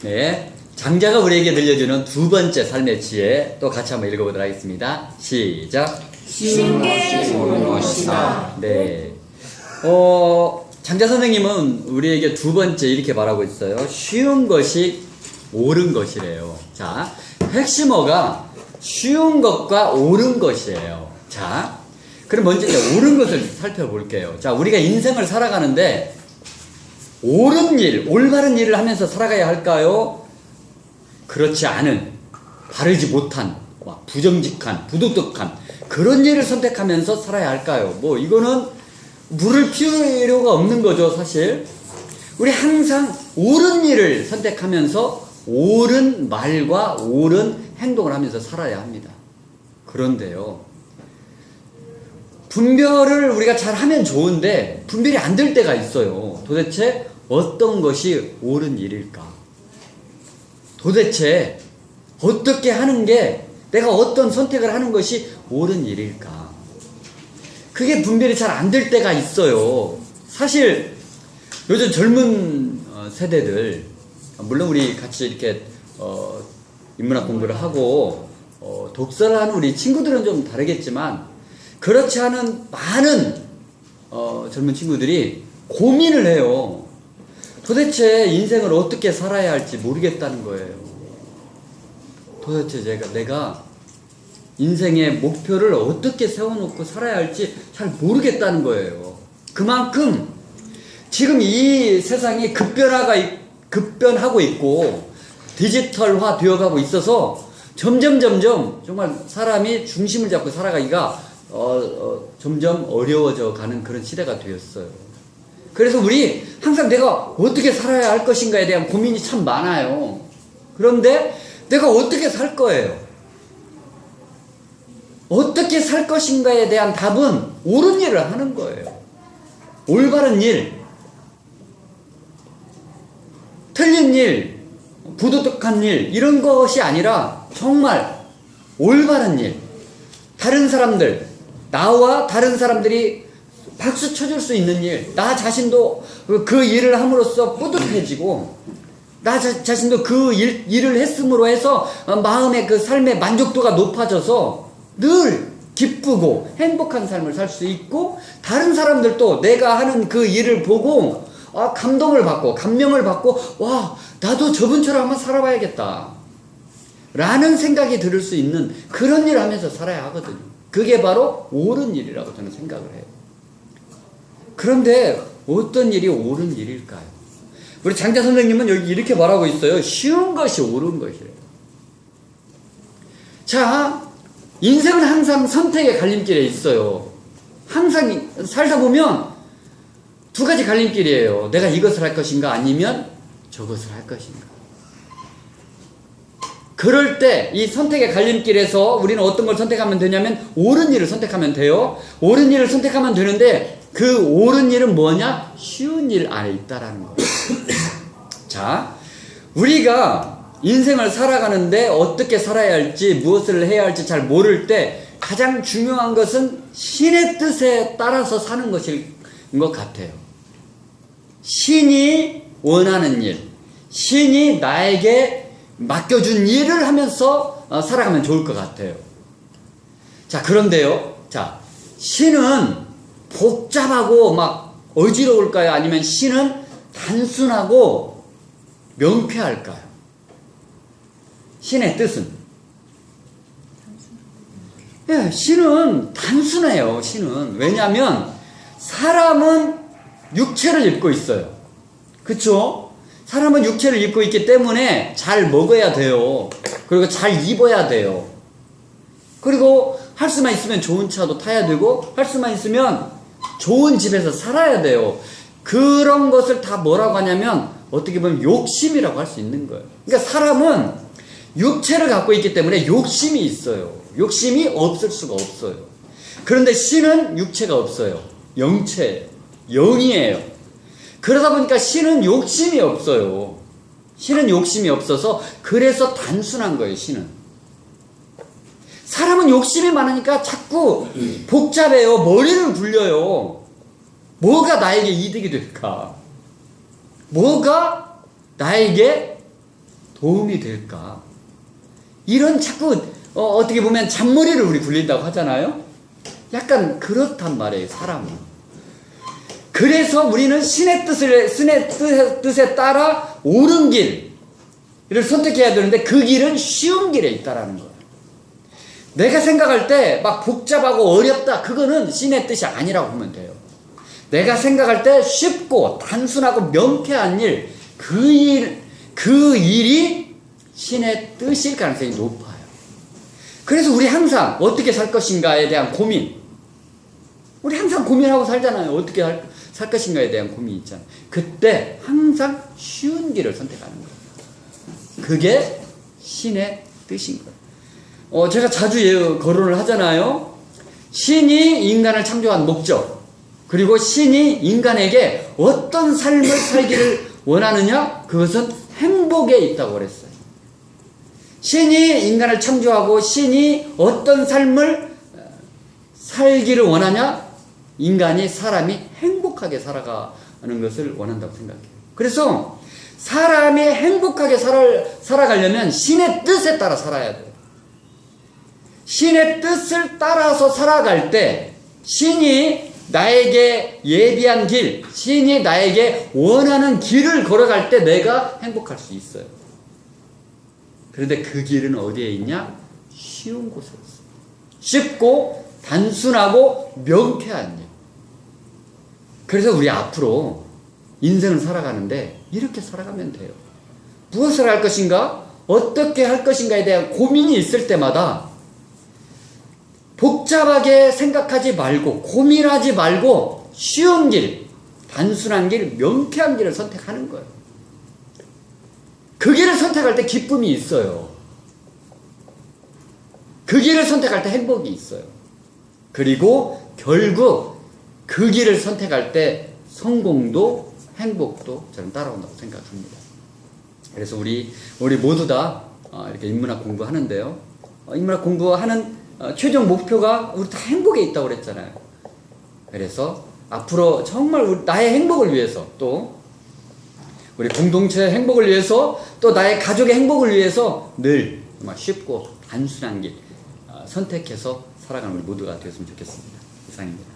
네, 장자가 우리에게 들려주는 두 번째 삶의 지혜 또 같이 한번 읽어보도록 하겠습니다. 시작. 쉬운 것이 옳은 것이다. 네, 장자 선생님은 우리에게 두 번째 이렇게 말하고 있어요. 쉬운 것이 옳은 것이래요. 자, 핵심어가 쉬운 것과 옳은 것이에요. 자, 그럼 먼저 이제 옳은 것을 살펴볼게요. 자, 우리가 인생을 살아가는데 옳은 일, 올바른 일을 하면서 살아가야 할까요? 그렇지 않은, 바르지 못한, 부정직한, 부도덕한 그런 일을 선택하면서 살아야 할까요? 뭐 이거는 물을 피울 필요가 없는 거죠, 사실. 우리 항상 옳은 일을 선택하면서 옳은 말과 옳은 행동을 하면서 살아야 합니다. 그런데요, 분별을 우리가 잘 하면 좋은데 분별이 안 될 때가 있어요. 도대체 어떤 것이 옳은 일일까? 도대체 어떻게 하는 게, 내가 어떤 선택을 하는 것이 옳은 일일까? 그게 분별이 잘 안 될 때가 있어요. 사실 요즘 젊은 세대들, 물론 우리 같이 이렇게 인문학 공부를 하고 독서를 하는 우리 친구들은 좀 다르겠지만, 그렇지 않은 많은 젊은 친구들이 고민을 해요. 도대체 인생을 어떻게 살아야 할지 모르겠다는 거예요. 도대체 내가 인생의 목표를 어떻게 세워놓고 살아야 할지 잘 모르겠다는 거예요. 그만큼 지금 이 세상이 급변하고 있고 디지털화 되어가고 있어서 점점 정말 사람이 중심을 잡고 살아가기가 점점 어려워져 가는 그런 시대가 되었어요. 그래서 우리 항상 내가 어떻게 살아야 할 것인가에 대한 고민이 참 많아요. 그런데 내가 어떻게 살 거예요? 어떻게 살 것인가에 대한 답은 옳은 일을 하는 거예요. 올바른 일, 틀린 일, 부도덕한 일, 이런 것이 아니라 정말 올바른 일, 다른 사람들, 나와 다른 사람들이 박수 쳐줄 수 있는 일, 나 자신도 그 일을 함으로써 뿌듯해지고, 나 자신도 그 일을 했음으로 해서 마음의 그 삶의 만족도가 높아져서 늘 기쁘고 행복한 삶을 살 수 있고, 다른 사람들도 내가 하는 그 일을 보고 감동을 받고 감명을 받고, 와, 나도 저분처럼 한번 살아봐야겠다 라는 생각이 들을 수 있는 그런 일을 하면서 살아야 하거든요. 그게 바로 옳은 일이라고 저는 생각을 해요. 그런데 어떤 일이 옳은 일일까요? 우리 장자 선생님은 여기 이렇게 말하고 있어요. 쉬운 것이 옳은 것이래요. 자, 인생은 항상 선택의 갈림길에 있어요. 항상 살다 보면 두 가지 갈림길이에요. 내가 이것을 할 것인가, 아니면 저것을 할 것인가. 그럴 때 이 선택의 갈림길에서 우리는 어떤 걸 선택하면 되냐면 옳은 일을 선택하면 돼요. 옳은 일을 선택하면 되는데, 그 옳은 일은 뭐냐? 쉬운 일 안에 있다라는 거예요. 자, 우리가 인생을 살아가는데 어떻게 살아야 할지, 무엇을 해야 할지 잘 모를 때 가장 중요한 것은 신의 뜻에 따라서 사는 것일 것 같아요. 신이 원하는 일, 신이 나에게 맡겨준 일을 하면서 살아가면 좋을 것 같아요. 자, 그런데요, 자, 신은 복잡하고 막 어지러울까요? 아니면 신은 단순하고 명쾌할까요? 신의 뜻은? 예, 신은 단순해요. 신은. 왜냐하면 사람은 육체를 입고 있어요. 그쵸? 사람은 육체를 입고 있기 때문에 잘 먹어야 돼요. 그리고 잘 입어야 돼요. 그리고 할 수만 있으면 좋은 차도 타야 되고, 할 수만 있으면 좋은 집에서 살아야 돼요. 그런 것을 다 뭐라고 하냐면 어떻게 보면 욕심이라고 할 수 있는 거예요. 그러니까 사람은 육체를 갖고 있기 때문에 욕심이 있어요. 욕심이 없을 수가 없어요. 그런데 신은 육체가 없어요. 영체예요. 영이에요. 그러다 보니까 신은 욕심이 없어요. 신은 욕심이 없어서 그래서 단순한 거예요. 신은. 사람은 욕심이 많으니까 자꾸 복잡해요. 머리를 굴려요. 뭐가 나에게 이득이 될까? 뭐가 나에게 도움이 될까? 이런 자꾸 어떻게 보면 잔머리를 우리 굴린다고 하잖아요. 약간 그렇단 말이에요, 사람은. 그래서 우리는 신의 뜻에 따라 옳은 길을 선택해야 되는데 그 길은 쉬운 길에 있다라는 거예요. 내가 생각할 때 막 복잡하고 어렵다, 그거는 신의 뜻이 아니라고 보면 돼요. 내가 생각할 때 쉽고 단순하고 명쾌한 일, 그 일이 신의 뜻일 가능성이 높아요. 그래서 우리 항상 어떻게 살 것인가에 대한 고민, 우리 항상 고민하고 살잖아요. 어떻게 살 것인가에 대한 고민이 있잖아요. 그때 항상 쉬운 길을 선택하는 거예요. 그게 신의 뜻인 거예요. 제가 자주 거론을 하잖아요. 신이 인간을 창조한 목적, 그리고 신이 인간에게 어떤 삶을 살기를 원하느냐? 그것은 행복에 있다고 그랬어요. 신이 인간을 창조하고 신이 어떤 삶을 살기를 원하냐? 사람이 행복하게 살아가는 것을 원한다고 생각해요. 그래서 사람이 행복하게 살아가려면 신의 뜻에 따라 살아야 돼요. 신의 뜻을 따라서 살아갈 때 신이 나에게 예비한 길, 신이 나에게 원하는 길을 걸어갈 때 내가 행복할 수 있어요. 그런데 그 길은 어디에 있냐? 쉬운 곳에 있어요. 쉽고 단순하고 명쾌한 일. 그래서 우리 앞으로 인생을 살아가는데 이렇게 살아가면 돼요. 무엇을 할 것인가? 어떻게 할 것인가에 대한 고민이 있을 때마다 복잡하게 생각하지 말고 고민하지 말고 쉬운 길, 단순한 길, 명쾌한 길을 선택하는 거예요. 그 길을 선택할 때 기쁨이 있어요. 그 길을 선택할 때 행복이 있어요. 그리고 결국 그 길을 선택할 때 성공도 행복도 저는 따라온다고 생각합니다. 그래서 우리 모두 다 이렇게 인문학 공부하는데요. 인문학 공부하는 최종 목표가 우리 다 행복에 있다고 그랬잖아요. 그래서 앞으로 정말 나의 행복을 위해서, 또 우리 공동체의 행복을 위해서, 또 나의 가족의 행복을 위해서 늘 정말 쉽고 단순한 길 선택해서 살아가는 우리 모두가 되었으면 좋겠습니다. 이상입니다.